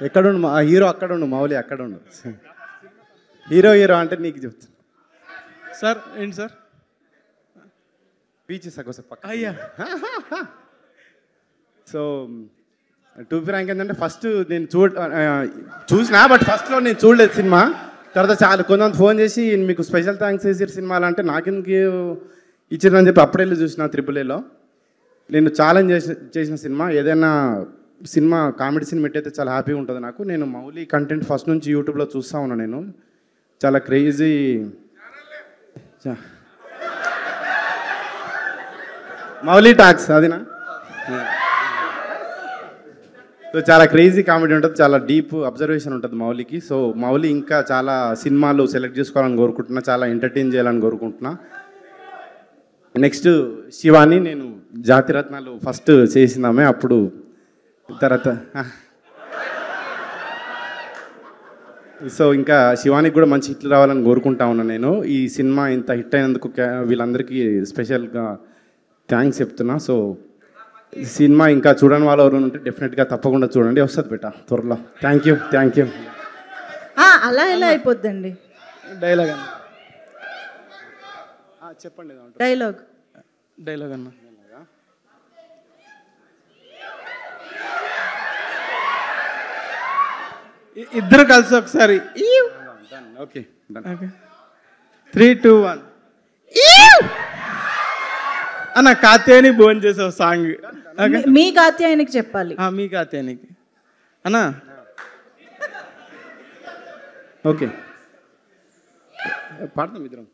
ఎక్కడుండు మా hero, అక్కడుండు Mouli, అక్కడుండు. Hero అంటే నీకు చెప్తాను సార్. ఏంటి సార్? పీచి సగోస పక్క. అయ్యా. సో టు బి ఫ్రాంక్ ఏంటంటే ఫస్ట్ నేను చూసినా, బట్ ఫస్ట్లో నేను చూడలేదు సినిమా. తర్వాత చాలా కొంతమంది ఫోన్ చేసి మీకు స్పెషల్ థ్యాంక్స్ చేసారు సినిమాలు అంటే నాకెందుకు ఇచ్చారని చెప్పి అప్పుడు వెళ్ళి చూసిన AAAలో. నేను ఛాలెంజ్ చేసిన సినిమా. ఏదైనా సినిమా కామెడీ సినిమా అయితే చాలా హ్యాపీగా ఉంటుంది నాకు. నేను మౌలి కంటెంట్ ఫస్ట్ నుంచి యూట్యూబ్లో చూస్తూ ఉన్నాను. నేను చాలా క్రేజీ, మౌలి టాక్స్ అదినా. సో చాలా క్రేజీ కామెడీ ఉంటుంది, చాలా డీప్ అబ్జర్వేషన్ ఉంటుంది మౌలికి. సో మౌలి ఇంకా చాలా సినిమాలు సెలెక్ట్ చేసుకోవాలని కోరుకుంటున్నా, చాలా ఎంటర్టైన్ చేయాలని కోరుకుంటున్నా. నెక్స్ట్ శివాని, నేను జాతిరత్నాలు ఫస్ట్ చేసిందామే, అప్పుడు తర్వాత సో ఇంకా శివానికి కూడా మంచి హిట్లు రావాలని కోరుకుంటా ఉన్నాను నేను. ఈ సినిమా ఇంత హిట్ అయినందుకు వీళ్ళందరికీ స్పెషల్గా థ్యాంక్స్ చెప్తున్నా. సో ఈ సినిమా ఇంకా చూడని వాళ్ళు ఎవరు ఉంటే డెఫినెట్గా తప్పకుండా చూడండి, వస్తుంది బేటా త్వరలో. Thank you. అలా ఎలా అయిపోద్దండి డైలాగ్ అన్న. చెప్పండి డైలాగ్ అన్న. ఇద్దరు కలిసి ఒకసారి. ఓకే 3, 2, 1. అన్న కాత్యాయని భోజనం చేసావు సాంగ్. మీ కాత్యాయనికి చెప్పాలి. మీ కాత్యాయనికి అన్న. ఓకే పాడతాం ఇద్దరం.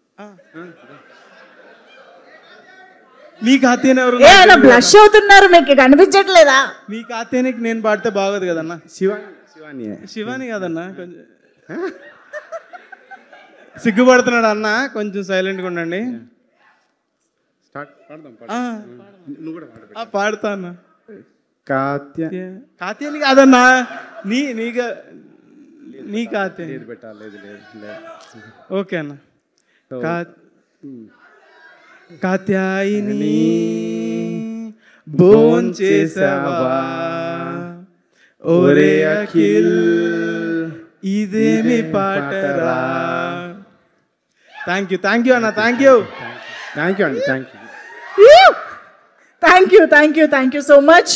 మీ కాత్యాయని ఎవరు బ్లష్ అవుతున్నారు, మీకు కనిపించట్లేదా? మీ కాత్యాయనికి నేను పాడితే బాగోదు కదన్న. శివాని కదన్నా, కొంచెం సిగ్గుపడుతున్నాడు అన్న, కొంచెం సైలెంట్గా ఉండండి. పాడతా అన్న. కాత్యాయని కాదన్నా, నీ కాత్యాయని పెట్టాలి. ఓకే అన్న. కాత్యాయని భోజనం చేసావా ఓరే అఖిల్, ఇదేమి పాటరా. థ్యాంక్ యూ అన్న. థ్యాంక్ యూ అండి. Thank you so much.